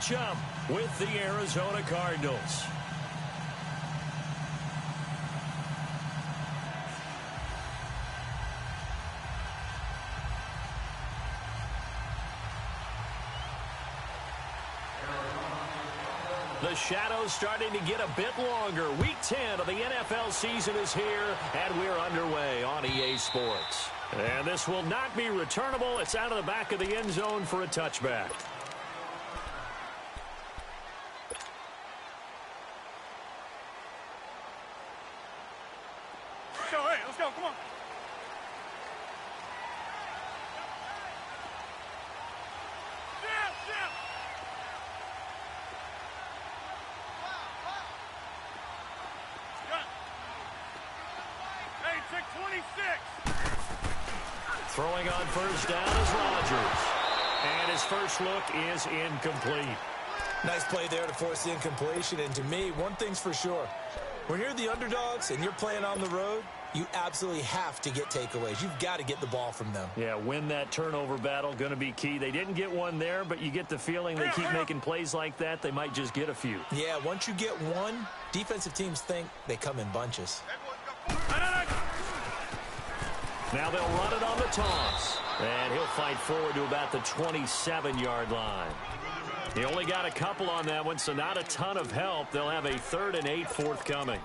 matchup with the Arizona Cardinals. The shadow's starting to get a bit longer. Week 10 of the NFL season is here, and we're underway on EA Sports. And this will not be returnable. It's out of the back of the end zone for a touchback. Let's go, come on. Throwing on first down is Rodgers. And his first look is incomplete. Nice play there to force the incompletion. And to me, one thing's for sure. When you're the underdogs and you're playing on the road, you absolutely have to get takeaways. You've got to get the ball from them. Yeah, win that turnover battle, going to be key. They didn't get one there, but you get the feeling they keep making plays like that, they might just get a few. Yeah, once you get one, defensive teams think they come in bunches. Now they'll run it on the toss. And he'll fight forward to about the 27-yard line. He only got a couple on that one, so not a ton of help. They'll have a 3rd and 8 forthcoming.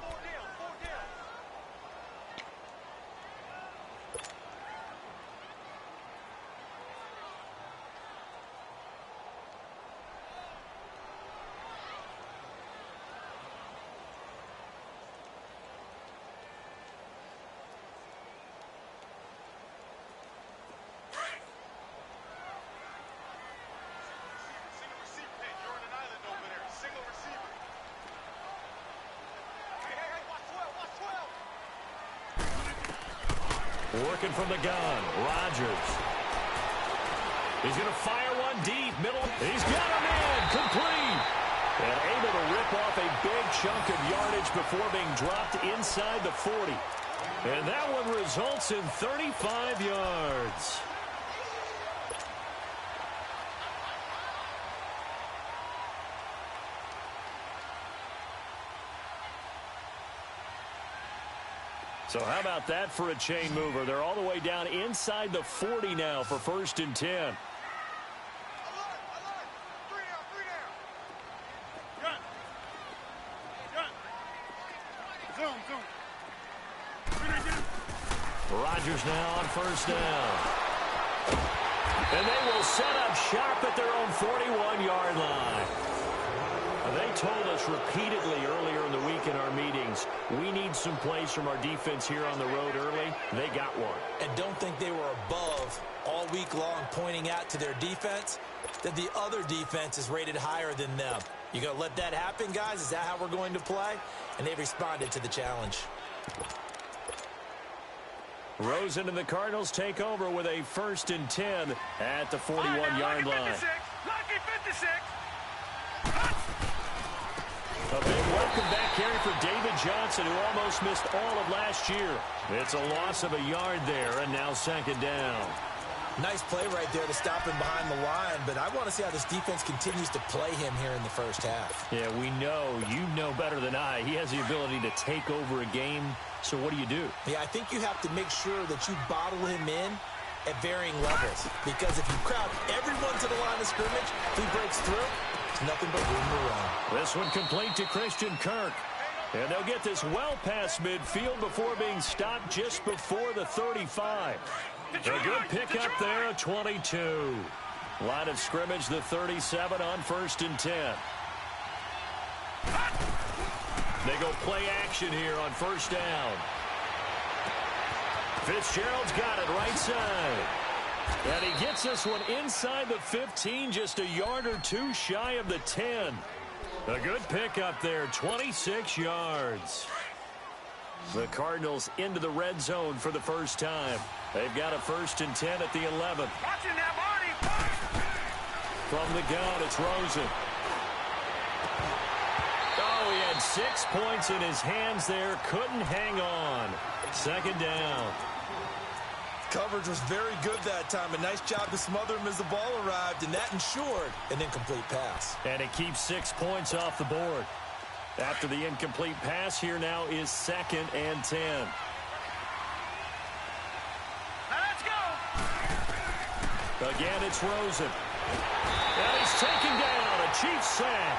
Working from the gun, Rodgers. He's going to fire one deep, middle. He's got him in, complete. And able to rip off a big chunk of yardage before being dropped inside the 40. And that one results in 35 yards. So how about that for a chain mover? They're all the way down inside the 40 now for 1st and 10. Rodgers now on 1st down. And they will set up shop at their own 41-yard line. They told us repeatedly earlier in the week in our meetings, we need some plays from our defense here on the road early. They got one. And don't think they were above all week long pointing out to their defense that the other defense is rated higher than them. You going to let that happen, guys? Is that how we're going to play? And they responded to the challenge. Rosen and the Cardinals take over with a 1st and 10 at the 41-yard line. Lucky 56. A big welcome back carry for David Johnson, who almost missed all of last year. It's a loss of a yard there, and now 2nd down. Nice play right there to stop him behind the line, but I want to see how this defense continues to play him here in the first half. Yeah, we know. You know better than I. He has the ability to take over a game, so what do you do? Yeah, I think you have to make sure that you bottle him in at varying levels, because if you crowd everyone to the line of scrimmage, if he breaks through, there's nothing but room to run. This one complete to Christian Kirk. And they'll get this well past midfield before being stopped just before the 35. A good pickup there at 22. Line of scrimmage, the 37 on 1st and 10. They go play action here on 1st down. Fitzgerald's got it right side. And he gets this one inside the 15, just a yard or two shy of the 10. A good pickup there, 26 yards. The Cardinals into the red zone for the first time. They've got a 1st and 10 at the 11. Watching that body. From the gun, it's Rosen. Oh, he had 6 points in his hands there. Couldn't hang on. 2nd down. Coverage was very good that time. A nice job to smother him as the ball arrived, and that ensured an incomplete pass. And it keeps 6 points off the board. After the incomplete pass, here now is 2nd and 10. Now let's go. Again, it's Rosen. And he's taken down. A Chiefs sack.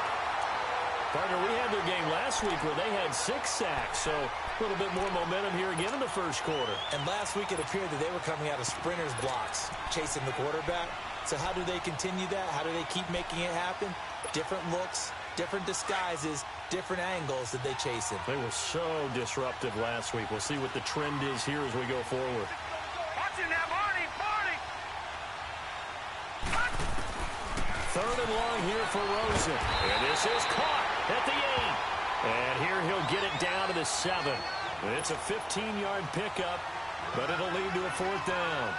Partner, we had their game last week where they had 6 sacks, so a little bit more momentum here again in the first quarter. And last week it appeared that they were coming out of sprinters blocks, chasing the quarterback. So how do they continue that? How do they keep making it happen? Different looks, different disguises, different angles that they chase him. They were so disruptive last week. We'll see what the trend is here as we go forward. Watch it now, Barney. 3rd and long here for Rosen. And this is caught at the 8. And here he'll get it down to the 7. It's a 15-yard pickup, but it'll lead to a 4th down.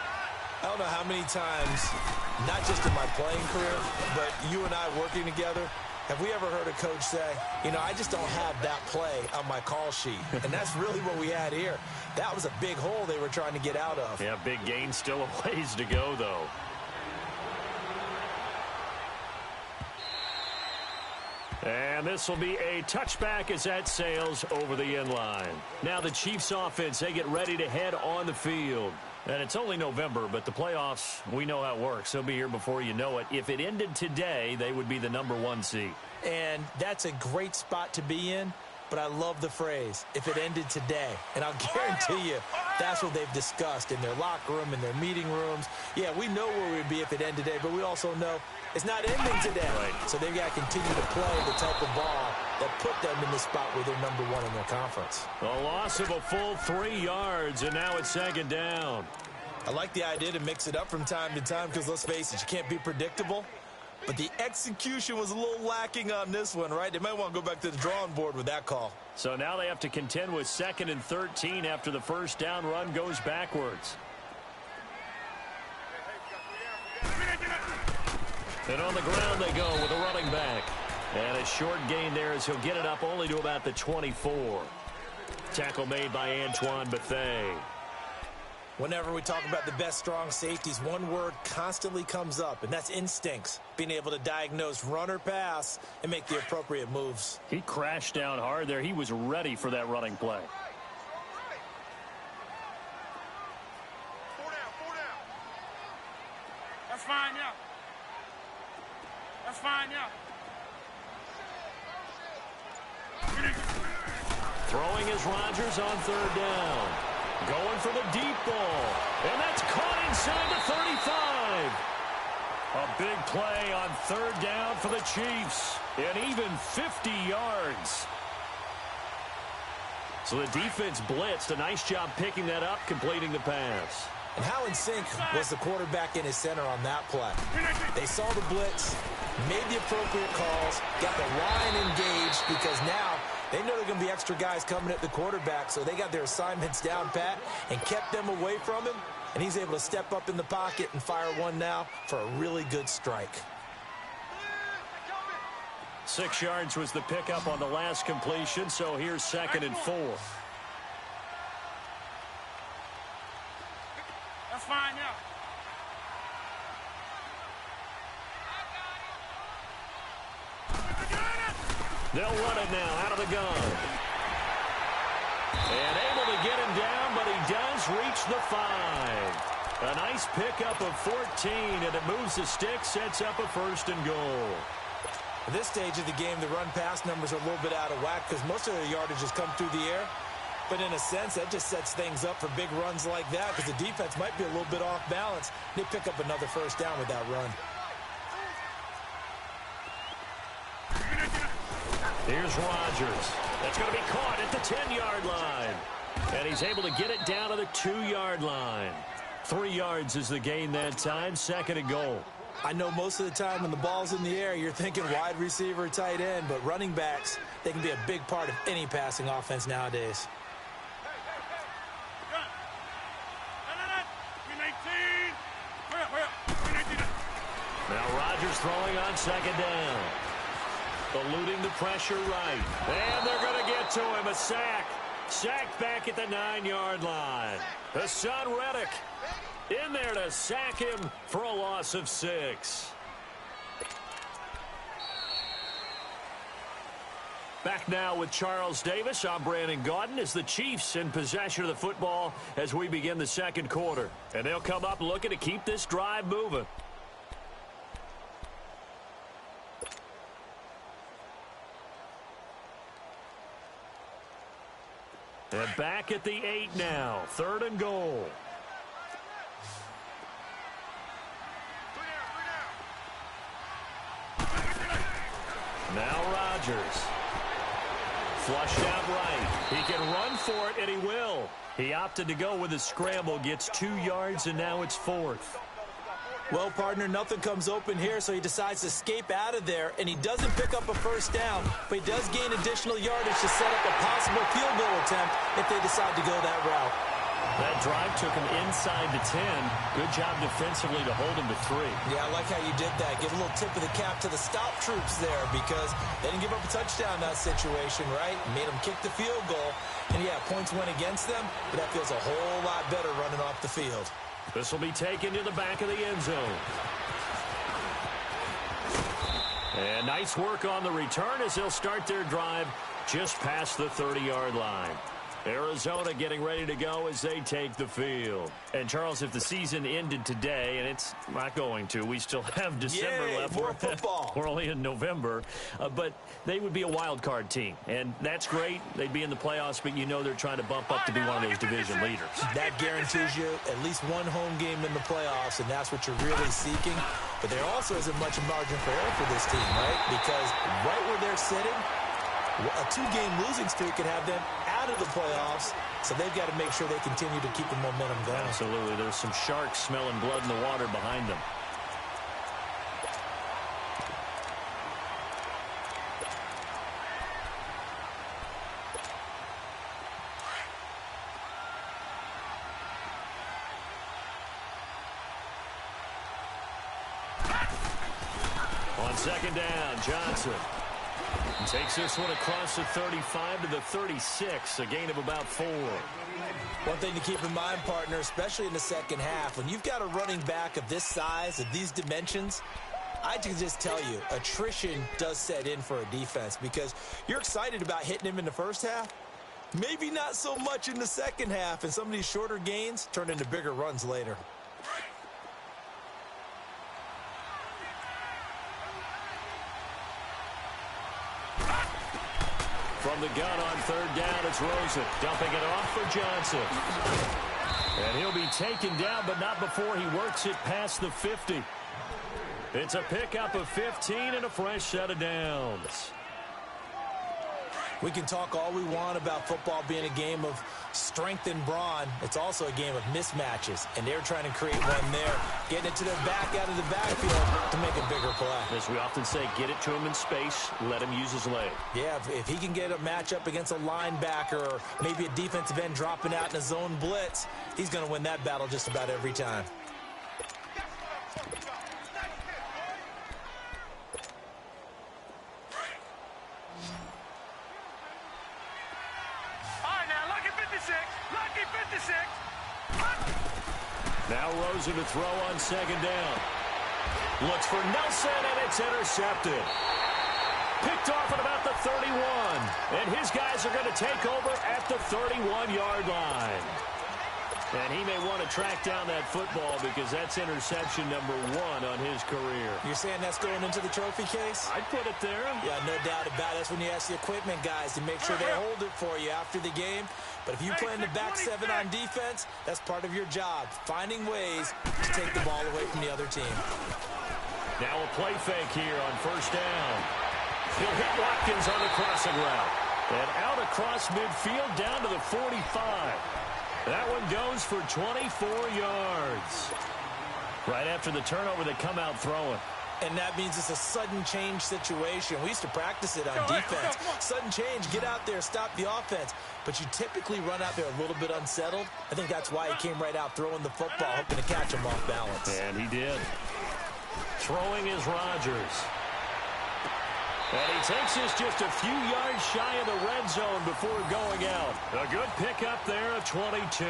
I don't know how many times, not just in my playing career, but you and I working together, have we ever heard a coach say, you know, I just don't have that play on my call sheet. And that's really what we had here. That was a big hole they were trying to get out of. Yeah, big gain, still a ways to go, though. And this will be a touchback as that sails over the end line. Now the Chiefs offense, they get ready to head on the field. And it's only November, but the playoffs, we know how it works. They'll be here before you know it. If it ended today, they would be the #1 seed. And that's a great spot to be in. But I love the phrase, if it ended today. And I'll guarantee you, that's what they've discussed in their locker room, in their meeting rooms. Yeah, we know where we'd be if it ended today, but we also know it's not ending today. Right. So they've got to continue to play the type of ball that put them in the spot where they're #1 in their conference. A loss of a full 3 yards, and now it's 2nd down. I like the idea to mix it up from time to time because, let's face it, you can't be predictable. But the execution was a little lacking on this one, right? They might want to go back to the drawing board with that call. So now they have to contend with 2nd and 13 after the first down run goes backwards. And on the ground they go with a running back. And a short gain there as he'll get it up only to about the 24. Tackle made by Antoine Bethea. Whenever we talk about the best strong safeties, one word constantly comes up, and that's instincts. Being able to diagnose run or pass and make the appropriate moves. He crashed down hard there. He was ready for that running play. 4 down. That's fine, yeah. That's fine, yeah. Throwing is Rodgers on 3rd down. Going for the deep ball. And that's caught inside the 35. A big play on 3rd down for the Chiefs. And even 50 yards. So the defense blitzed. A nice job picking that up, completing the pass. And how in sync was the quarterback and his center on that play? They saw the blitz, made the appropriate calls, got the line engaged because now they know there are going to be extra guys coming at the quarterback, so they got their assignments down pat and kept them away from him, and he's able to step up in the pocket and fire one now for a really good strike. 6 yards was the pickup on the last completion, so here's 2nd and 4. That's fine, yeah. They'll run it now out of the gun. And able to get him down, but he does reach the 5. A nice pickup of 14, and it moves the stick, sets up a 1st and goal. At this stage of the game, the run-pass numbers are a little bit out of whack because most of their yardage has come through the air. But in a sense, that just sets things up for big runs like that because the defense might be a little bit off balance. They pick up another 1st down with that run. Here's Rodgers. That's going to be caught at the 10-yard line. And he's able to get it down to the 2-yard line. 3 yards is the gain that time, 2nd and goal. I know most of the time when the ball's in the air, you're thinking wide receiver, tight end, but running backs, they can be a big part of any passing offense nowadays. Now Rodgers throwing on 2nd down. Eluding the pressure right. And they're going to get to him. A sack. Sacked back at the 9-yard line. Hassan Reddick in there to sack him for a loss of 6. Back now with Charles Davis. I'm Brandon Gaudin as the Chiefs in possession of the football as we begin the second quarter. And they'll come up looking to keep this drive moving. And back at the 8 now. 3rd and goal. Now Rodgers. Flushed out right. He can run for it, and he will. He opted to go with a scramble, gets 2 yards, and now it's 4th. Well, partner, nothing comes open here, so he decides to escape out of there, and he doesn't pick up a first down, but he does gain additional yardage to set up a possible field goal attempt if they decide to go that route. That drive took him inside the 10. Good job defensively to hold him to 3. Yeah, I like how you did that. Give a little tip of the cap to the stop troops there because they didn't give up a touchdown in that situation, right? Made them kick the field goal. And, yeah, points went against them, but that feels a whole lot better running off the field. This will be taken to the back of the end zone. And nice work on the return as they'll start their drive just past the 30-yard line. Arizona getting ready to go as they take the field. And, Charles, if the season ended today, and it's not going to, we still have December left. More football. We're only in November. But they would be a wild card team. And that's great. They'd be in the playoffs, but you know they're trying to bump up to be one of those division leaders. That guarantees you at least one home game in the playoffs, and that's what you're really seeking. But there also isn't much margin for error for this team, right? Because right where they're sitting, a 2-game losing streak could have them out of the playoffs, so they've got to make sure they continue to keep the momentum going. Absolutely. There's some sharks smelling blood in the water behind them. On 2nd down, Johnson. Takes this one across the 35 to the 36, a gain of about 4. One thing to keep in mind, partner, especially in the second half, when you've got a running back of this size, of these dimensions, I can just tell you, attrition does set in for a defense because you're excited about hitting him in the first half. Maybe not so much in the second half, and some of these shorter gains turn into bigger runs later. From the gun on 3rd down, it's Rosen dumping it off for Johnson. And he'll be taken down, but not before he works it past the 50. It's a pickup of 15 and a fresh set of downs. We can talk all we want about football being a game of strength and brawn. It's also a game of mismatches, and they're trying to create one there, getting it to their back out of the backfield to make a bigger play. As we often say, get it to him in space, let him use his leg. Yeah, if he can get a matchup against a linebacker or maybe a defensive end dropping out in a zone blitz, he's going to win that battle just about every time. Now Rosen to throw on 2nd down. Looks for Nelson, and it's intercepted. Picked off at about the 31. And his guys are going to take over at the 31-yard line. And he may want to track down that football because that's interception number 1 on his career. You're saying that's going into the trophy case? I'd put it there. Yeah, no doubt about it. That's when you ask the equipment guys to make sure they hold it for you after the game. But if you play in the back 7 on defense, that's part of your job, finding ways to take the ball away from the other team. Now a play fake here on 1st down. He'll hit Watkins on the crossing route. And out across midfield down to the 45. That one goes for 24 yards. Right after the turnover, they come out throwing. And that means it's a sudden change situation. We used to practice it on defense. Sudden change, get out there, stop the offense. But you typically run out there a little bit unsettled. I think that's why he came right out throwing the football, hoping to catch him off balance. And he did. Throwing is Rodgers. And he takes us just a few yards shy of the red zone before going out. A good pickup there of 22.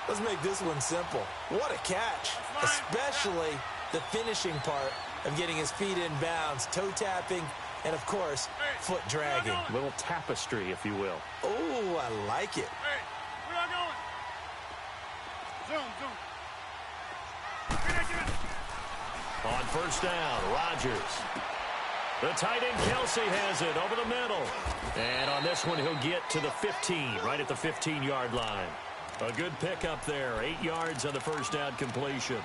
Let's make this one simple. What a catch, especially the finishing part of getting his feet in bounds, toe tapping, and of course, foot dragging. A little tapestry, if you will. Oh, I like it. Hey, where y'all going? Zoom. Get it. On first down, Rodgers. The tight end, Kelsey, has it over the middle. And on this one, he'll get to the 15, right at the 15-yard line. A good pickup there, 8 yards on the first down completion.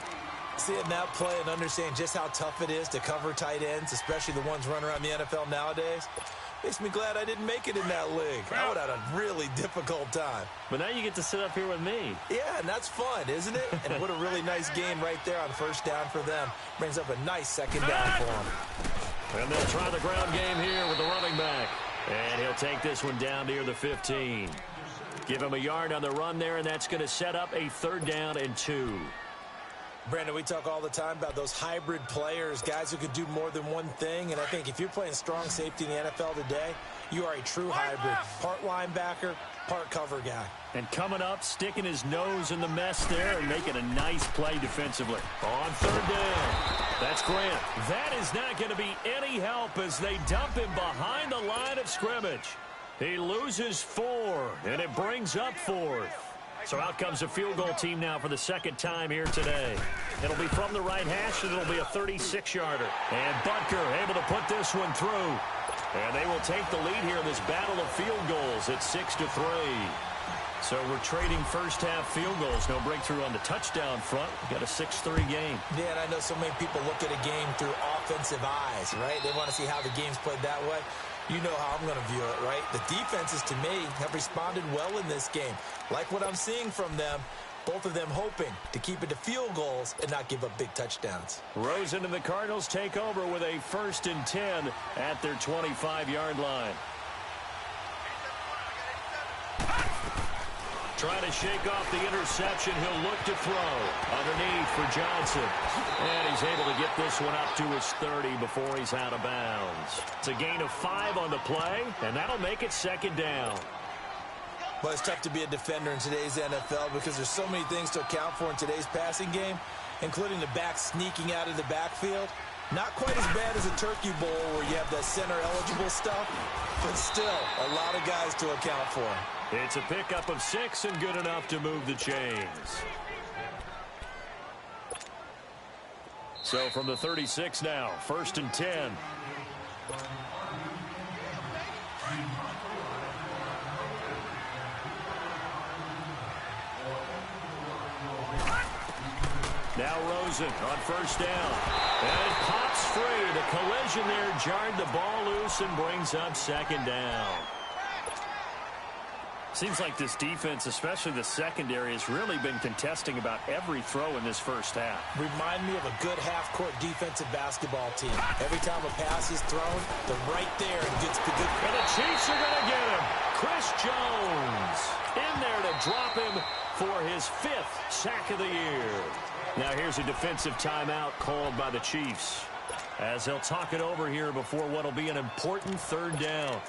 Seeing that play and understand just how tough it is to cover tight ends, especially the ones running around the NFL nowadays, makes me glad I didn't make it in that league. I would have had a really difficult time. But now you get to sit up here with me. Yeah, and that's fun, isn't it? And what a really nice game right there on first down for them. Brings up a nice second down for them. And they'll try the ground game here with the running back. And he'll take this one down near the 15. Give him a yard on the run there, and that's going to set up a 3rd down and 2. Brandon, we talk all the time about those hybrid players, guys who could do more than one thing. And I think if you're playing strong safety in the NFL today, you are a true hybrid. Part linebacker, part cover guy. And coming up, sticking his nose in the mess there and making a nice play defensively. On 3rd down. That's Grant. That is not going to be any help as they dump him behind the line of scrimmage. He loses 4, and it brings up 4th. So out comes a field goal team now for the 2nd time here today. It'll be from the right hash, and it'll be a 36-yarder. And Butker able to put this one through. And they will take the lead here in this battle of field goals at 6-3. So we're trading first-half field goals. No breakthrough on the touchdown front. We've got a 6-3 game. Yeah, and I know so many people look at a game through offensive eyes, right? They want to see how the game's played that way. You know how I'm going to view it, right? The defenses, to me, have responded well in this game. Like what I'm seeing from them, both of them hoping to keep it to field goals and not give up big touchdowns. Rosen and the Cardinals take over with a 1st and 10 at their 25-yard line. Trying to shake off the interception. He'll look to throw underneath for Johnson. And he's able to get this one up to his 30 before he's out of bounds. It's a gain of 5 on the play, and that'll make it 2nd down. Well, it's tough to be a defender in today's NFL because there's so many things to account for in today's passing game, including the back sneaking out of the backfield. Not quite as bad as a Turkey Bowl where you have the center-eligible stuff, but still a lot of guys to account for. It's a pickup of 6 and good enough to move the chains. So from the 36 now, 1st and 10. Now Rosen on first down. And it pops free. The collision there jarred the ball loose and brings up 2nd down. Seems like this defense, especially the secondary, has really been contesting about every throw in this first half. Remind me of a good half-court defensive basketball team. Every time a pass is thrown, they're right there and gets the good. And the Chiefs are going to get him. Chris Jones in there to drop him for his 5th sack of the year. Now here's a defensive timeout called by the Chiefs as they'll talk it over here before what will be an important 3rd down.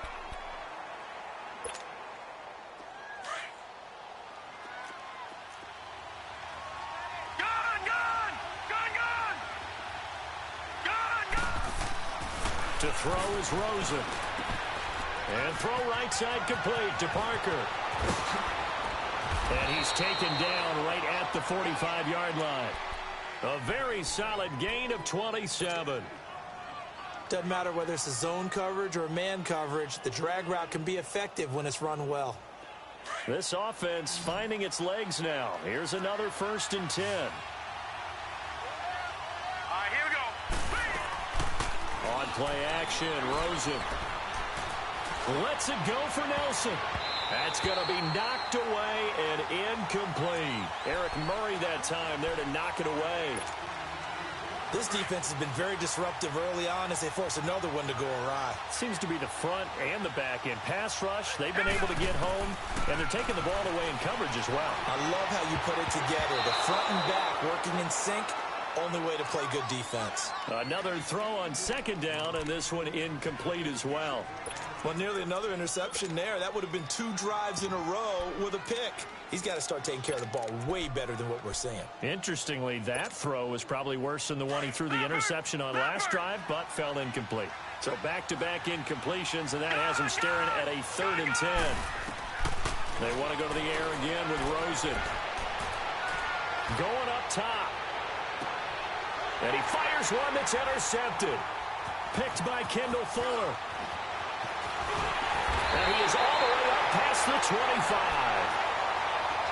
To throw is Rosen. And throw right side complete to Parker. And he's taken down right at the 45-yard line. A very solid gain of 27. Doesn't matter whether it's a zone coverage or man coverage, the drag route can be effective when it's run well. This offense finding its legs now. Here's another 1st and 10. On play action, Rosen lets it go for Nelson. That's going to be knocked away and incomplete. Eric Murray that time there to knock it away. This defense has been very disruptive early on as they force another one to go awry. Seems to be the front and the back end. Pass rush, they've been able to get home, and they're taking the ball away in coverage as well. I love how you put it together. The front and back working in sync. Only way to play good defense. Another throw on second down, and this one incomplete as well. Well, nearly another interception there. That would have been 2 drives in a row with a pick. He's got to start taking care of the ball way better than what we're seeing. Interestingly, that throw was probably worse than the one he threw the interception on last drive, but fell incomplete. So back-to-back incompletions, and that has him staring at a 3rd and 10. They want to go to the air again with Rosen. Going up top. And he fires one that's intercepted. Picked by Kendall Fuller. And he is all the way up past the 25.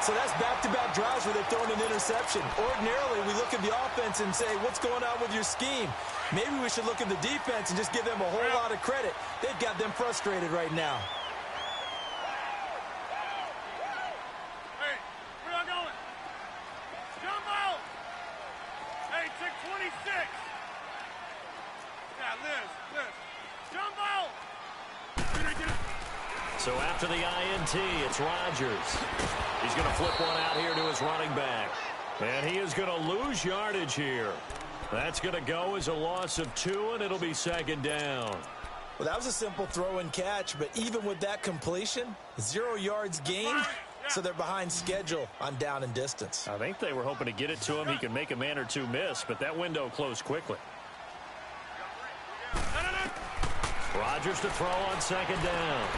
So that's back-to-back drives where they're throwing an interception. Ordinarily, we look at the offense and say, what's going on with your scheme? Maybe we should look at the defense and just give them a whole lot of credit. They've got them frustrated right now. Hey, where y'all going? Jump out! Hey, check 26. Yeah, Liz. Jump out! Get it. So after the INT, it's Rodgers. He's going to flip one out here to his running back. And he is going to lose yardage here. That's going to go as a loss of 2, and it'll be 2nd down. Well, that was a simple throw and catch, but even with that completion, 0 yards gained, so they're behind schedule on down and distance. I think they were hoping to get it to him. He could make a man or 2 miss, but that window closed quickly. Rodgers to throw on 2nd down.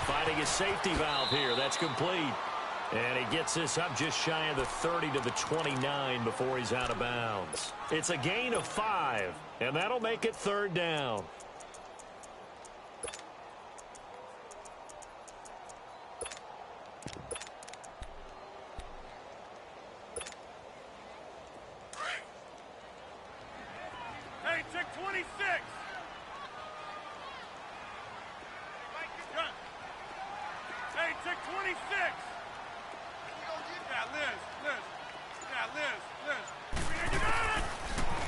Finding his safety valve here. That's complete. And he gets this up just shy of the 30 to the 29 before he's out of bounds. It's a gain of 5, and that'll make it 3rd down. Hey, check 26. Hey, check 26.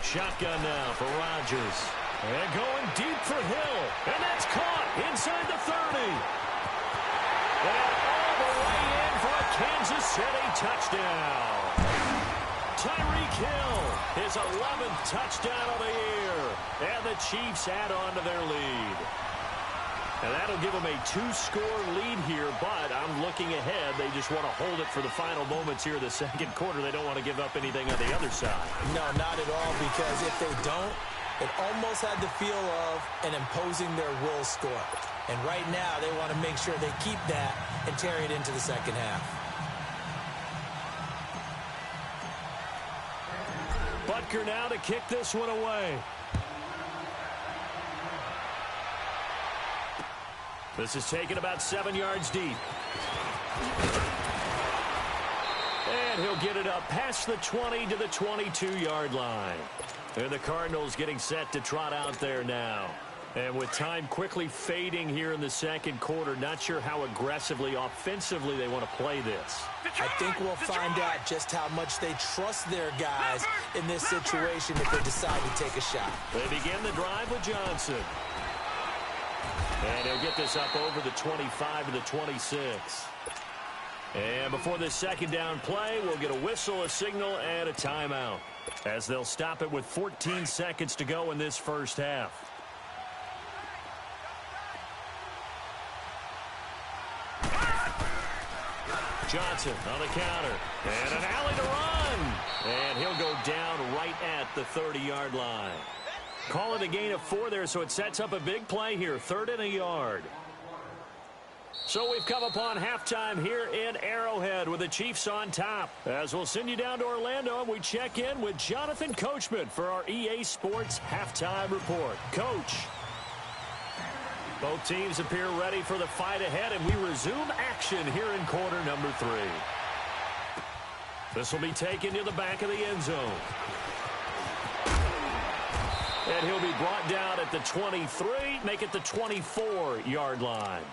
Shotgun now for Rodgers. And going deep for Hill. And that's caught inside the 30. And all the way in for a Kansas City touchdown. Tyreek Hill, his 11th touchdown of the year. And the Chiefs add on to their lead. And that'll give them a 2-score lead here, but I'm looking ahead. They just want to hold it for the final moments here of the 2nd quarter. They don't want to give up anything on the other side. No, not at all, because if they don't, it almost had the feel of an imposing their will score. And right now, they want to make sure they keep that and carry it into the 2nd half. Butker now to kick this one away. This is taken about 7 yards deep. And he'll get it up past the 20 to the 22-yard line. And the Cardinals getting set to trot out there now. And with time quickly fading here in the 2nd quarter, not sure how aggressively, offensively they want to play this. I think we'll find out just how much they trust their guys in this situation if they decide to take a shot. They begin the drive with Johnson. And he'll get this up over the 25 to the 26. And before this 2nd down play, we'll get a whistle, a signal, and a timeout, as they'll stop it with 14 seconds to go in this 1st half. Johnson on the counter. And an alley to run. And he'll go down right at the 30-yard line. Call it a gain of 4 there, so it sets up a big play here. 3rd and a yard. So we've come upon halftime here in Arrowhead with the Chiefs on top. As we'll send you down to Orlando, and we check in with Jonathan Coachman for our EA Sports Halftime Report. Coach. Both teams appear ready for the fight ahead, and we resume action here in quarter number 3. This will be taken to the back of the end zone. And he'll be brought down at the 23, make it the 24-yard line.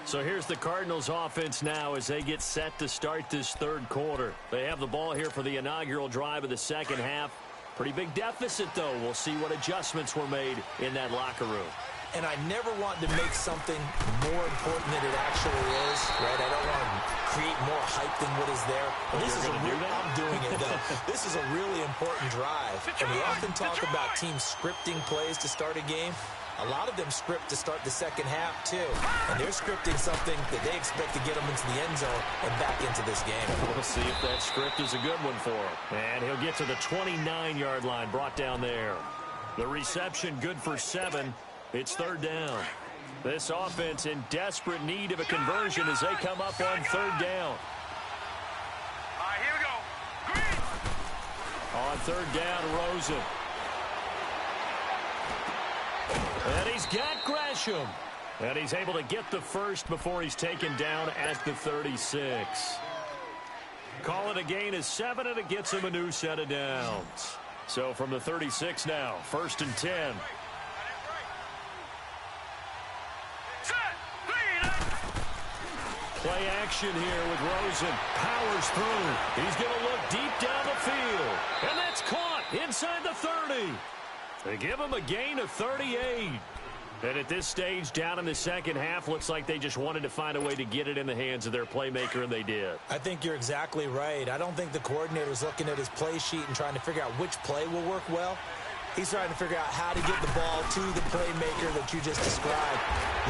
So here's the Cardinals offense now as they get set to start this 3rd quarter. They have the ball here for the inaugural drive of the 2nd half. Pretty big deficit, though. We'll see what adjustments were made in that locker room. and I never want to make something more important than it actually is, right? I don't want to create more hype than what is there. But this is I'm doing it, though. This is a really important drive. And we often talk about teams scripting plays to start a game. A lot of them script to start the second half, too. And they're scripting something that they expect to get them into the end zone and back into this game. We'll see if that script is a good one for him. And he'll get to the 29-yard line, brought down there. The reception good for 7. It's third down. This offense in desperate need of a conversion as they come up on third down. All right, here we go. Green. On third down, Rosen. And he's got Gresham. And he's able to get the first before he's taken down at the 36. Call it a gain of 7, and it gets him a new set of downs. So from the 36 now, 1st and 10. Play action here with Rosen. Powers through. He's going to look deep down the field. And that's caught inside the 30. They give him a gain of 38. And at this stage, down in the second half, looks like they just wanted to find a way to get it in the hands of their playmaker, and they did. I think you're exactly right. I don't think the coordinator's looking at his play sheet and trying to figure out which play will work well. He's trying to figure out how to get the ball to the playmaker that you just described.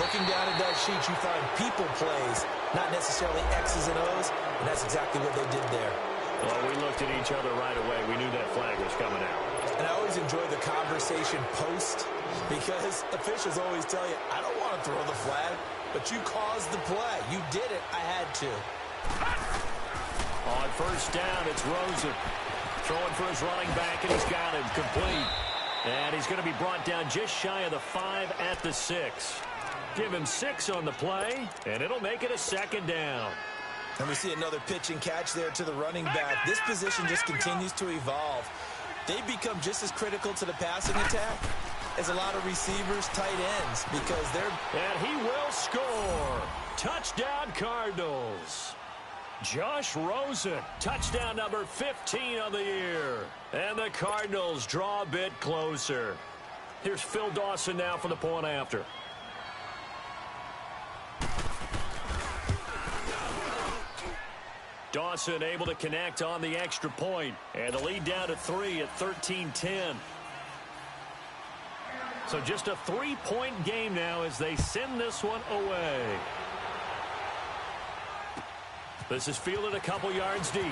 Looking down at that sheet, you find people plays, not necessarily X's and O's, and that's exactly what they did there. Well, we looked at each other right away. We knew that flag was coming out. And I always enjoy the conversation post because officials always tell you, I don't want to throw the flag, but you caused the play. You did it. I had to. On first down, it's Rosen. Throwing for his running back, and he's got him complete. And he's going to be brought down just shy of the 5 at the 6. Give him 6 on the play, and it'll make it a second down. And we see another pitch and catch there to the running back. This position just continues to evolve. They become just as critical to the passing attack as a lot of receivers, tight ends, because they're... And he will score. Touchdown, Cardinals. Josh Rosen, touchdown number 15 on the year. And the Cardinals draw a bit closer. Here's Phil Dawson now for the point after. Dawson able to connect on the extra point. And the lead down to 3 at 13-10. So just a 3-point game now as they send this one away. This is fielded a couple yards deep.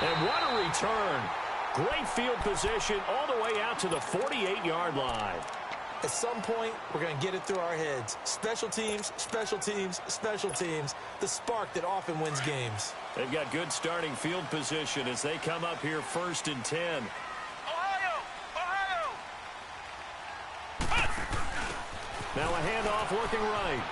And what a return. Great field position all the way out to the 48-yard line. At some point, we're going to get it through our heads. Special teams, special teams, special teams. The spark that often wins games. They've got good starting field position as they come up here 1st and 10. Now a handoff working right.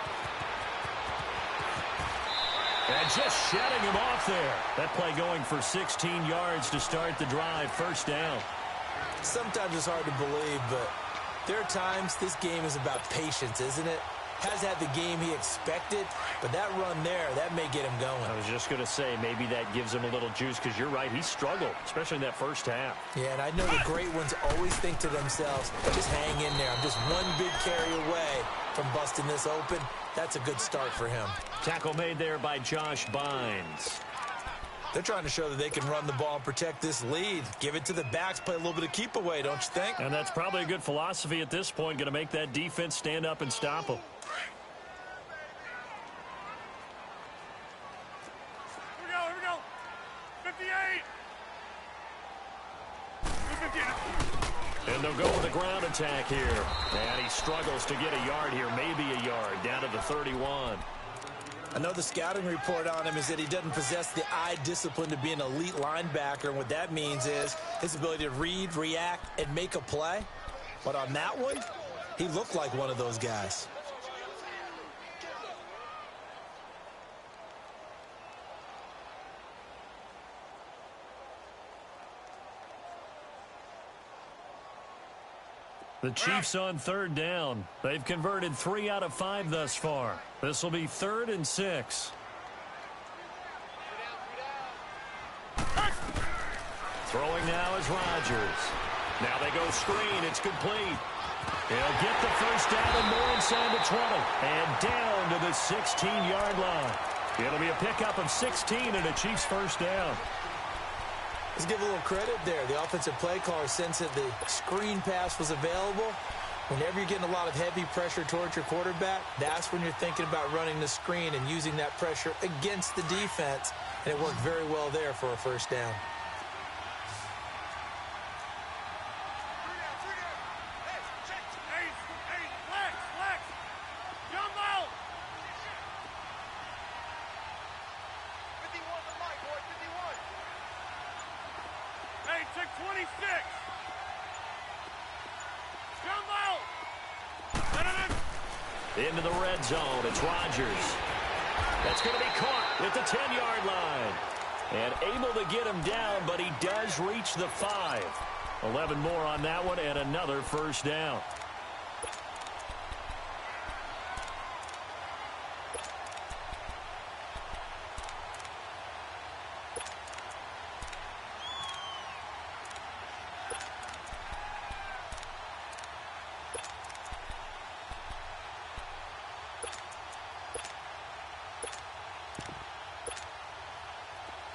And just shutting him off there. That play going for 16 yards to start the drive. First down. Sometimes it's hard to believe, but there are times this game is about patience, isn't it? Has had the game he expected, but that run there, that may get him going. I was just going to say, maybe that gives him a little juice because you're right, he struggled, especially in that first half. Yeah, and I know the great ones always think to themselves, just hang in there. I'm just one big carry away from busting this open. That's a good start for him. Tackle made there by Josh Bynes. They're trying to show that they can run the ball and protect this lead. Give it to the backs, play a little bit of keep away, don't you think? And that's probably a good philosophy at this point, going to make that defense stand up and stop them. Here we go. 58. And they'll go with a ground attack here. And he struggles to get a yard here, maybe a yard, down to the 31. I know the scouting report on him is that he doesn't possess the eye discipline to be an elite linebacker. And what that means is his ability to read, react, and make a play. But on that one, he looked like one of those guys. The Chiefs on third down. They've converted 3 out of 5 thus far. This will be 3rd and 6. Throwing now is Rodgers. Now they go screen. It's complete. He'll get the first down and more inside the 20. And down to the 16-yard line. It'll be a pickup of 16 and a Chiefs first down. Let's give a little credit there. The offensive play caller sensed that the screen pass was available. Whenever you're getting a lot of heavy pressure towards your quarterback, that's when you're thinking about running the screen and using that pressure against the defense. And it worked very well there for a first down. Into the red zone. It's Rodgers. That's going to be caught at the 10-yard line. And able to get him down, but he does reach the 5. 11 more on that one and another first down.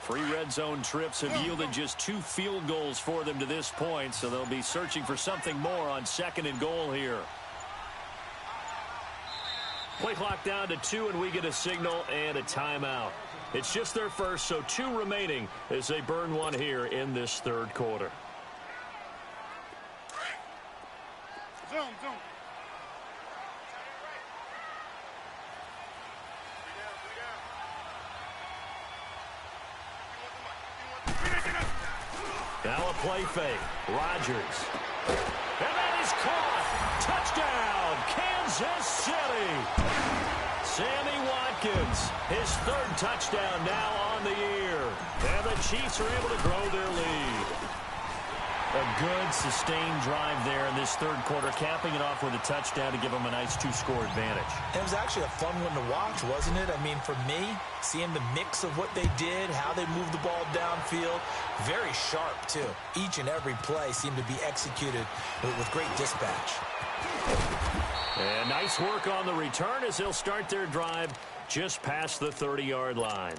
Three red zone trips have yielded just 2 field goals for them to this point, so they'll be searching for something more on 2nd and goal here. Play clock down to 2, and we get a signal and a timeout. It's just their first, so 2 remaining as they burn one here in this third quarter. Zoom, zoom. Now a play fake. Rodgers. And that is caught. Touchdown, Kansas City. Sammy Watkins, his 3rd touchdown now on the year. And the Chiefs are able to grow their lead. A good, sustained drive there in this third quarter, capping it off with a touchdown to give them a nice 2-score advantage. It was actually a fun one to watch, wasn't it? I mean, for me, seeing the mix of what they did, how they moved the ball downfield, very sharp, too. Each and every play seemed to be executed with great dispatch. And nice work on the return as they'll start their drive just past the 30-yard line.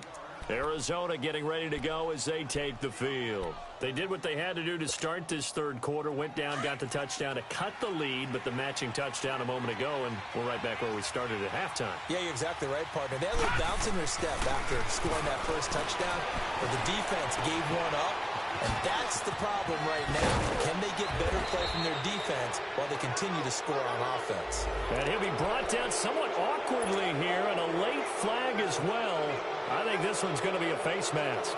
Arizona getting ready to go as they take the field. They did what they had to do to start this third quarter, went down, got the touchdown to cut the lead, but the matching touchdown a moment ago, and we're right back where we started at halftime. Yeah, you're exactly right, partner. They had a little bounce in their step after scoring that first touchdown, but the defense gave one up, and that's the problem right now. Can they get better play from their defense while they continue to score on offense? And he'll be brought down somewhat awkwardly here, and a late flag as well. I think this one's going to be a face mask.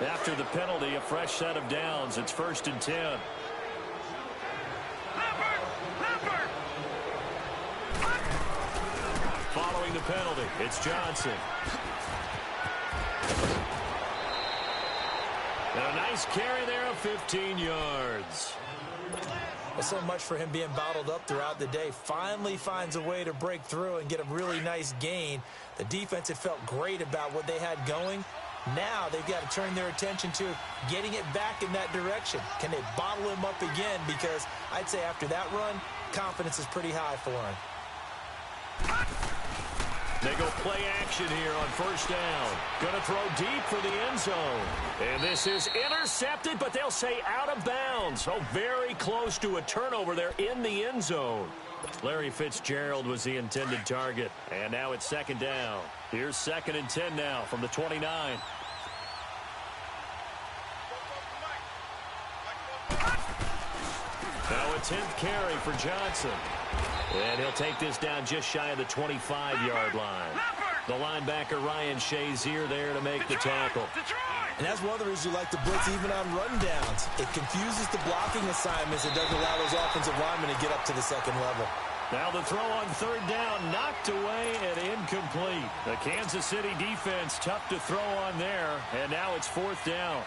After the penalty, a fresh set of downs. It's 1st and 10. Following the penalty, it's Johnson. And a nice carry there of 15 yards. Well, so much for him being bottled up throughout the day. Finally finds a way to break through and get a really nice gain. The defense had felt great about what they had going. Now they've got to turn their attention to getting it back in that direction. Can they bottle him up again? Because I'd say after that run, confidence is pretty high for him. They go play action here on 1st down. Going to throw deep for the end zone. And this is intercepted, but they'll say out of bounds. Oh, very close to a turnover there in the end zone. Larry Fitzgerald was the intended target. And now it's 2nd down. Here's 2nd and 10 now from the 29. Now a 10th carry for Johnson. And he'll take this down just shy of the 25-yard line. The linebacker Ryan Shazier there to make the tackle. And that's one of the reasons you like to blitz even on rundowns. It confuses the blocking assignments. It doesn't allow those offensive linemen to get up to the 2nd level. Now the throw on 3rd down, knocked away and incomplete. The Kansas City defense tough to throw on there, and now it's 4th down.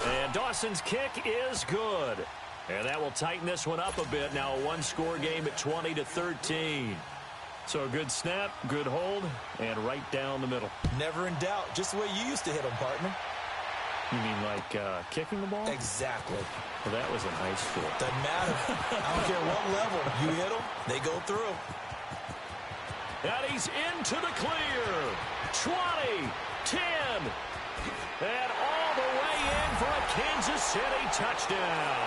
And Dawson's kick is good. And that will tighten this one up a bit. Now a 1-score game at 20-13. So a good snap, good hold, and right down the middle. Never in doubt. Just the way you used to hit them, partner. You mean like kicking the ball? Exactly. Well, that was in high school. Doesn't matter. I don't care what level. You hit them, they go through. And he's into the clear. 20, 10, and all the way in for a Kansas City touchdown.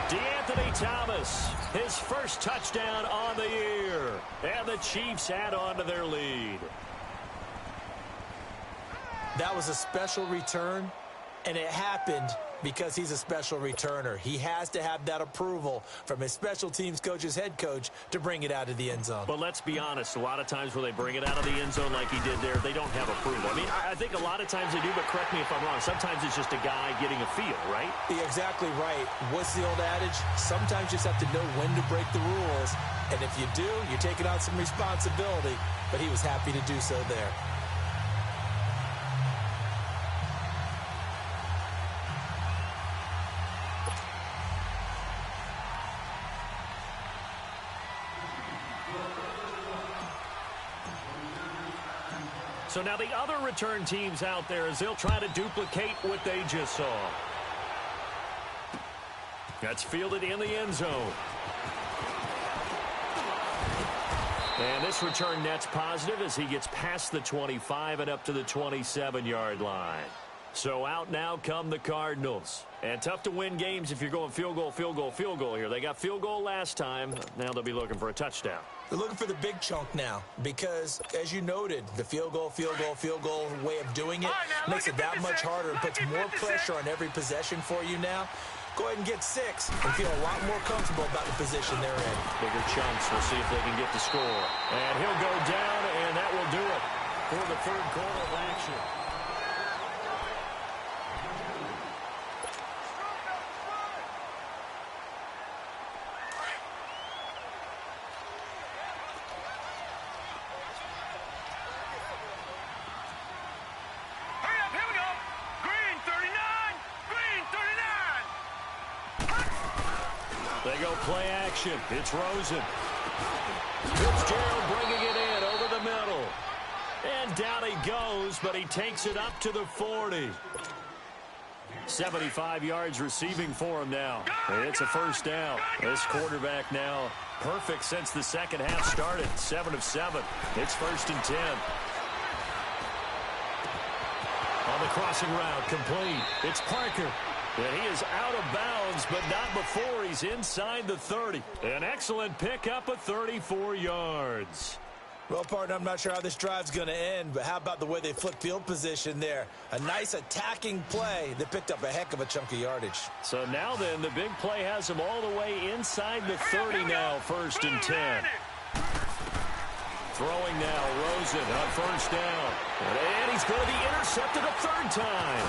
DeAnthony Thomas, his first touchdown on the year. And the Chiefs add on to their lead. That was a special return, and it happened because he's a special returner. He has to have that approval from his special teams coach's head coach to bring it out of the end zone. But let's be honest, a lot of times when they bring it out of the end zone like he did there, they don't have approval. I mean, I think a lot of times they do, but correct me if I'm wrong. Sometimes it's just a guy getting a feel, right? You're exactly right. What's the old adage? Sometimes you just have to know when to break the rules. And if you do, you're taking on some responsibility. But he was happy to do so there. So now the other return teams out there as they'll try to duplicate what they just saw. That's fielded in the end zone. And this return net's positive as he gets past the 25 and up to the 27-yard line. So out now come the Cardinals. And tough to win games if you're going field goal, field goal, field goal here. They got field goal last time. Now they'll be looking for a touchdown. They're looking for the big chunk now because, as you noted, the field goal way of doing it makes it that much harder and puts more pressure on every possession for you now. Go ahead and get 6 and feel a lot more comfortable about the position they're in. Bigger chunks. We'll see if they can get the score. And he'll go down, and that will do it for the third quarter of action. They go play action. It's Rosen. Fitzgerald bringing it in over the middle. And down he goes, but he takes it up to the 40. 75 yards receiving for him now. It's a first down. This quarterback now perfect since the second half started. 7 of 7. It's 1st and 10. On the crossing route, complete. It's Parker. And he is out of bounds, but not before he's inside the 30. An excellent pickup of 34 yards. Well, partner, I'm not sure how this drive's going to end, but how about the way they flip field position there? A nice attacking play that picked up a heck of a chunk of yardage. So now then, the big play has him all the way inside the 30 now, 1st and 10. Throwing now, Rosen on 1st down. And he's going to be intercepted a 3rd time.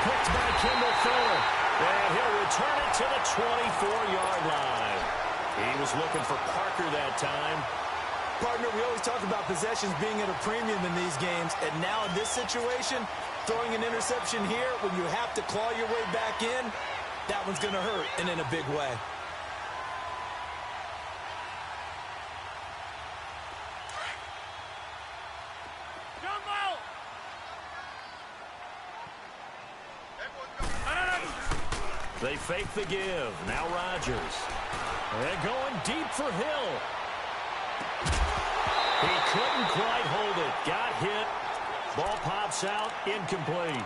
Picked by Kendall Fuller. And he'll return it to the 24-yard line. He was looking for Parker that time. Partner, we always talk about possessions being at a premium in these games. And now in this situation, throwing an interception here when you have to claw your way back in, that one's going to hurt, and in a big way. They fake the give. Now Rodgers. And going deep for Hill. He couldn't quite hold it. Got hit. Ball pops out. Incomplete.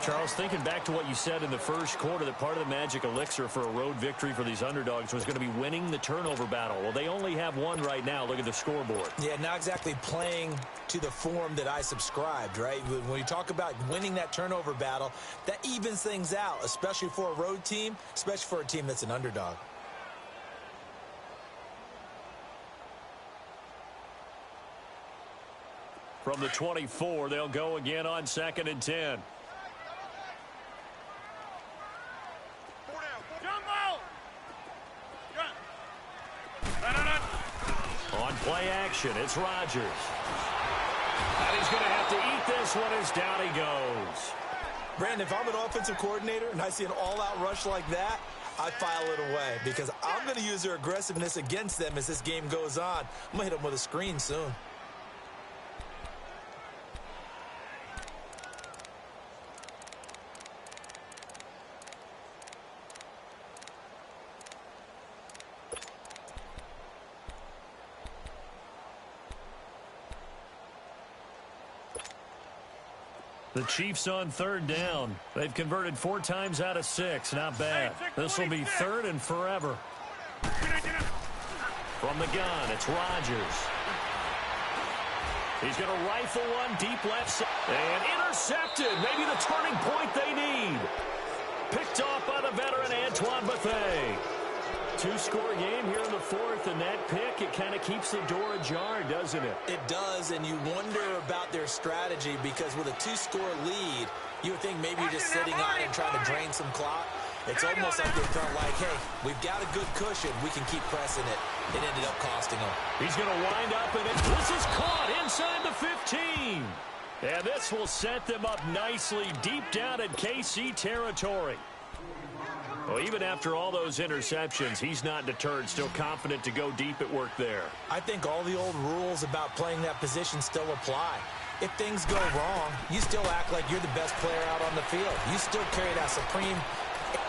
Charles, thinking back to what you said in the first quarter, that part of the magic elixir for a road victory for these underdogs was going to be winning the turnover battle. Well, they only have one right now. Look at the scoreboard. Yeah, not exactly playing to the form that I subscribed, right? When you talk about winning that turnover battle, that evens things out, especially for a road team, especially for a team that's an underdog. From the 24, they'll go again on 2nd and 10. On play action, it's Rodgers. And he's going to have to eat this one as down he goes. Brandon, if I'm an offensive coordinator and I see an all-out rush like that, I file it away because I'm going to use their aggressiveness against them as this game goes on. I'm going to hit them with a screen soon. The Chiefs on third down. They've converted 4 times out of 6. Not bad. This will be third and forever. From the gun, it's Rodgers. He's going to rifle one deep left side. And intercepted. Maybe the turning point they need. Picked off by the veteran Antoine Bethea. 2-score game here in the fourth, and that pick, it kind of keeps the door ajar, doesn't it? It does, and you wonder about their strategy because with a 2-score lead, you would think maybe you're just sitting on it and trying to drain some clock. It's almost like they felt like, hey, we've got a good cushion. We can keep pressing it. It ended up costing them. He's going to wind up, and this is caught inside the 15. And this will set them up nicely deep down in KC territory. Well, even after all those interceptions, he's not deterred, still confident to go deep at work there. I think all the old rules about playing that position still apply. If things go wrong, you still act like you're the best player out on the field. You still carry that supreme.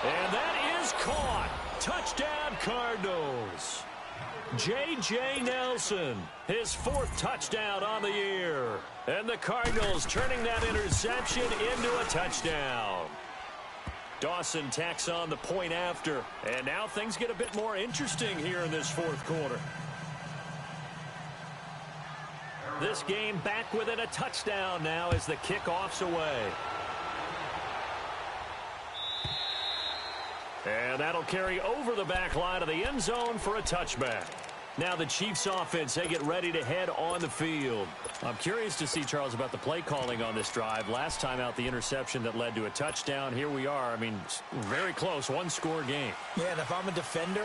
And that is caught. Touchdown, Cardinals. J.J. Nelson, his 4th touchdown on the year. And the Cardinals turning that interception into a touchdown. Dawson tacks on the point after. And now things get a bit more interesting here in this 4th quarter. This game back within a touchdown now as the kickoff's away. And that'll carry over the back line of the end zone for a touchback. Now the Chiefs offense, they get ready to head on the field. I'm curious to see, Charles, about the play calling on this drive. Last time out, the interception that led to a touchdown. Here we are. I mean, very close, 1-score game. Yeah, and if I'm a defender,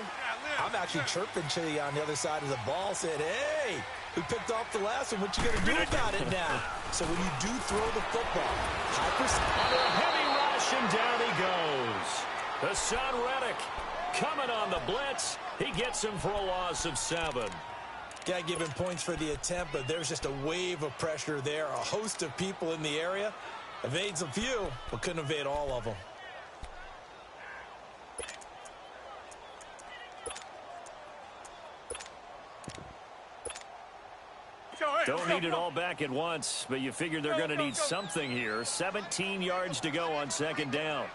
I'm actually chirping to you on the other side of the ball, saying, hey, we picked off the last one. What you going to do about it now? So when you do throw the football, under a heavy rush, and down he goes. Hassan Reddick coming on the blitz. He gets him for a loss of 7. Got to give him points for the attempt, but there's just a wave of pressure there. A host of people in the area. Evades a few, but couldn't evade all of them. Don't need it all back at once, but you figure they're going to need something here. 17 yards to go on 2nd down.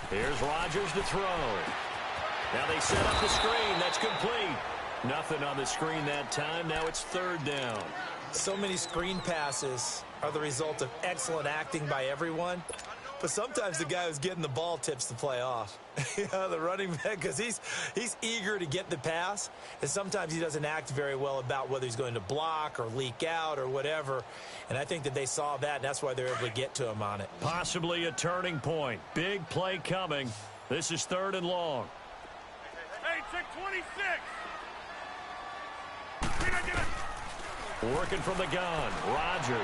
Here's Rodgers to throw. Now they set up the screen. That's complete. Nothing on the screen that time. Now it's 3rd down. So many screen passes are the result of excellent acting by everyone. But sometimes the guy who's getting the ball tips the play off. The running back, because he's eager to get the pass. And sometimes he doesn't act very well about whether he's going to block or leak out or whatever. And I think that they saw that, and that's why they're able to get to him on it. Possibly a turning point. Big play coming. This is 3rd and long. Hey, check 26. Working from the gun. Rodgers.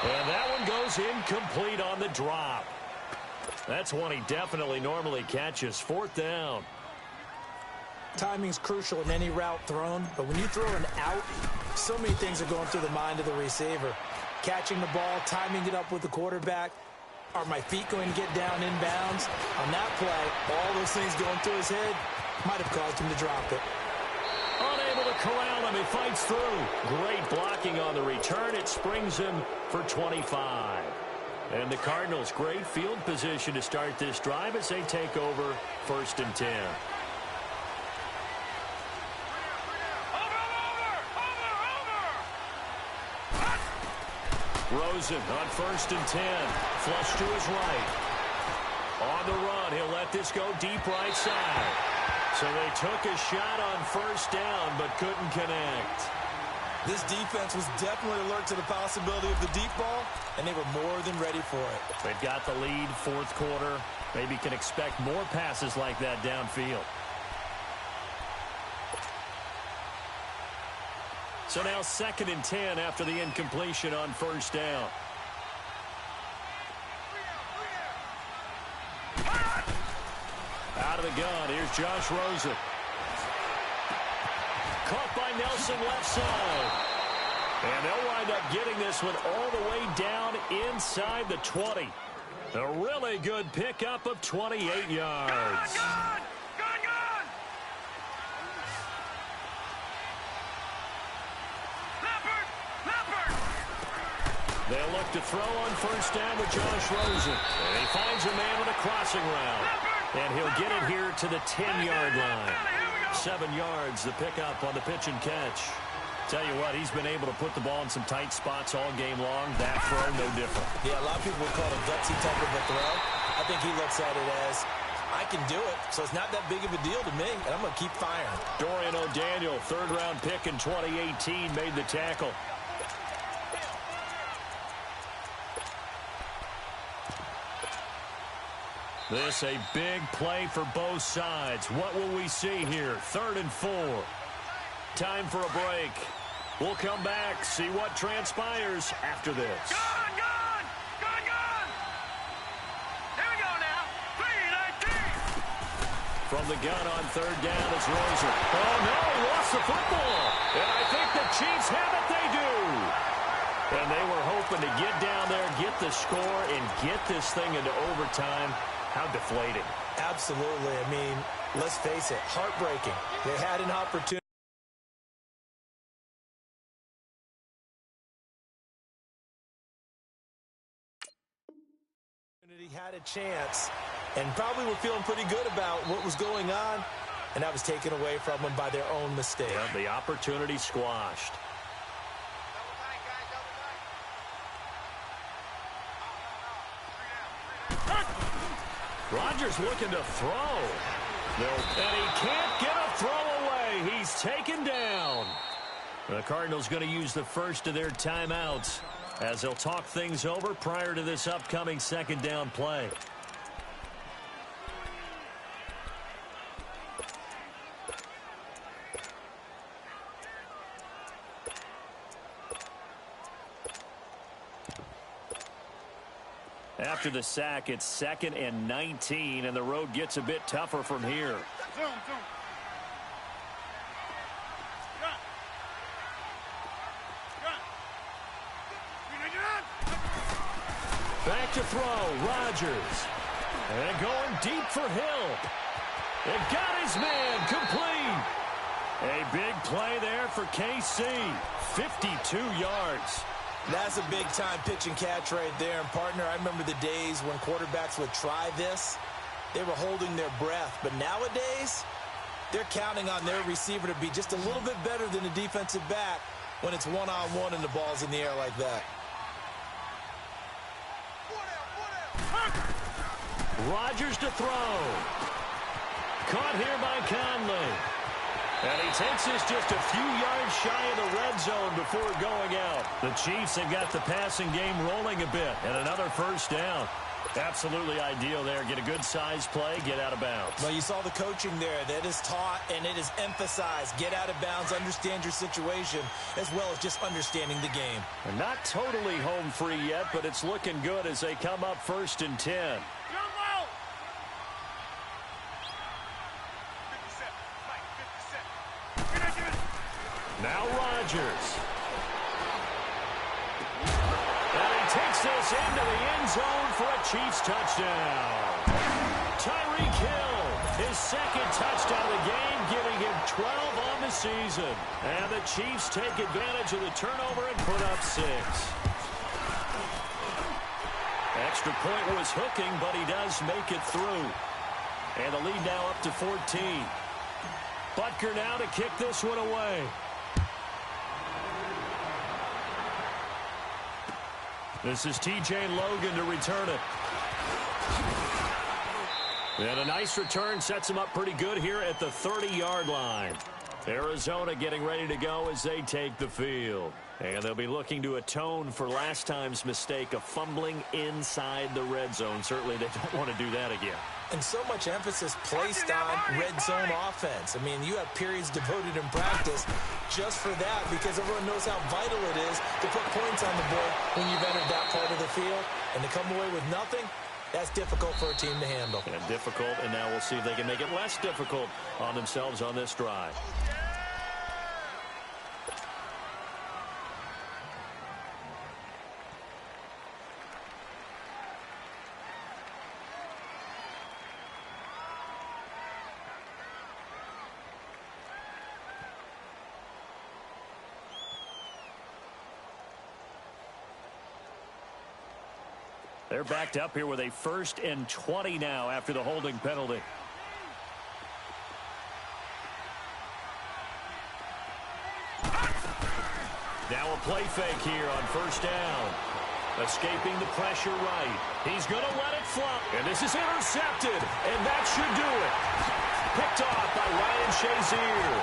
And that one goes incomplete on the drop. That's one he definitely normally catches. 4th down. Timing's crucial in any route thrown, but when you throw an out, so many things are going through the mind of the receiver. Catching the ball, timing it up with the quarterback. Are my feet going to get down inbounds? On that play, all those things going through his head might have caused him to drop it. Unable to corral him. He fights through. Great blocking on the return. It springs him for 25. And the Cardinals, great field position to start this drive as they take over 1st and 10. Rosen on 1st and 10. Flush to his right. On the run, he'll let this go deep right side. So they took a shot on 1st down, but couldn't connect. This defense was definitely alert to the possibility of the deep ball, and they were more than ready for it. They've got the lead, 4th quarter. Maybe can expect more passes like that downfield. So now 2nd and 10 after the incompletion on 1st down. of the gun. Here's Josh Rosen. Caught by Nelson left side. And they'll wind up getting this one all the way down inside the 20. A really good pickup of 28 yards. They'll look to throw on first down with Josh Rosen. And he finds a man on a crossing route. And he'll get it here to the 10-yard line. 7 yards, the pickup on the pitch and catch. Tell you what, he's been able to put the ball in some tight spots all game long. That throw, no different. Yeah, a lot of people would call it a gutsy type of a throw. I think he looks at it as, I can do it, so it's not that big of a deal to me, and I'm going to keep firing. Dorian O'Daniel, third-round pick in 2018, made the tackle. This a big play for both sides. What will we see here? 3rd and 4. Time for a break. We'll come back, see what transpires after this. Gone! Here we go now. 3-19. From the gun on 3rd down, it's Rosen. Oh, no, he lost the football. And I think the Chiefs have it. They do. And they were hoping to get down there, get the score, and get this thing into overtime. How deflating. Absolutely. I mean, let's face it, heartbreaking. They had an opportunity. Had a chance and probably were feeling pretty good about what was going on, and that was taken away from them by their own mistake. Yeah, the opportunity squashed. Rodgers looking to throw. And he can't get a throw away. He's taken down. The Cardinals going to use the first of their timeouts as they'll talk things over prior to this upcoming 2nd down play. After the sack, it's 2nd and 19, and the road gets a bit tougher from here. Zoom. Back to throw, Rodgers. And going deep for Hill. It got his man complete. A big play there for KC. 52 yards. That's a big-time pitch and catch right there. And, partner, I remember the days when quarterbacks would try this. They were holding their breath. But nowadays, they're counting on their receiver to be just a little bit better than the defensive back when it's one-on-one and the ball's in the air like that. Rodgers to throw. Caught here by Conley. And he takes this just a few yards shy of the red zone before going out. The Chiefs have got the passing game rolling a bit. And another first down. Absolutely ideal there. Get a good size play, get out of bounds. Well, you saw the coaching there. That is taught and it is emphasized. Get out of bounds, understand your situation, as well as just understanding the game. They're not totally home free yet, but it's looking good as they come up 1st and 10. Now Rodgers. And he takes this into the end zone for a Chiefs touchdown. Tyreek Hill, his 2nd touchdown of the game, giving him 12 on the season. And the Chiefs take advantage of the turnover and put up 6. Extra point was hooking, but he does make it through. And the lead now up to 14. Butker now to kick this one away. This is T.J. Logan to return it. And a nice return sets him up pretty good here at the 30-yard line. Arizona getting ready to go as they take the field. And they'll be looking to atone for last time's mistake of fumbling inside the red zone. Certainly they don't want to do that again. And so much emphasis placed on red zone offense. I mean, you have periods devoted in practice just for that because everyone knows how vital it is to put points on the board when you've entered that part of the field. And to come away with nothing, That's difficult for a team to handle. And difficult, and now we'll see if they can make it less difficult on themselves on this drive. They're backed up here with a 1st and 20 now after the holding penalty. Now a play fake here on 1st down. Escaping the pressure right. He's going to let it flop. And this is intercepted. And that should do it. Picked off by Ryan Shazier.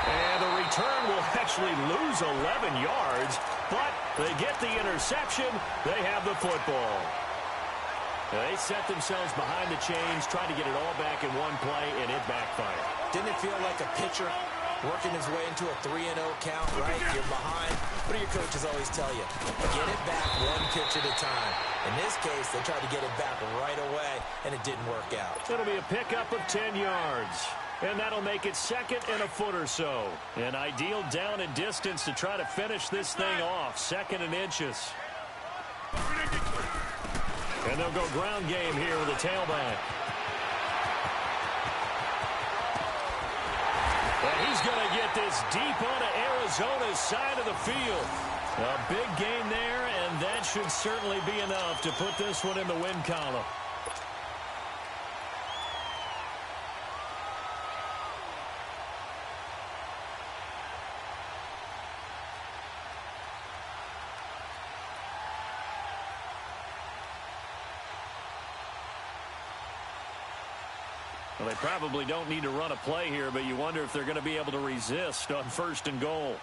And the return will actually lose 11 yards. But they get the interception. They have the football. They set themselves behind the chains, trying to get it all back in one play, and it backfired. Didn't it feel like a pitcher working his way into a 3-0 count, right? You're behind. What do your coaches always tell you? Get it back one pitch at a time. In this case, they tried to get it back right away, and it didn't work out. It'll be a pickup of 10 yards. And that'll make it 2nd and a foot or so. An ideal down and distance to try to finish this thing off. 2nd and inches. And they'll go ground game here with a tailback. And he's going to get this deep onto Arizona's side of the field. A big gain there, and that should certainly be enough to put this one in the win column. Well, they probably don't need to run a play here, but you wonder if they're going to be able to resist on 1st and goal.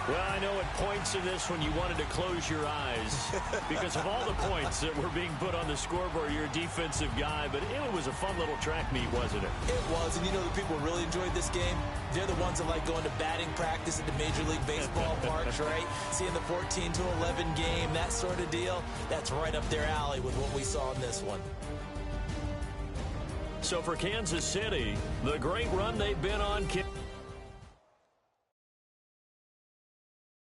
Well, I know at points in this one you wanted to close your eyes because of all the points that were being put on the scoreboard. You're a defensive guy, but it was a fun little track meet, wasn't it? It was, and you know the people really enjoyed this game? They're the ones that like going to batting practice at the Major League Baseball parks, right? Seeing the 14-11 game, that sort of deal. That's right up their alley with what we saw in this one. So for Kansas City, the great run they've been on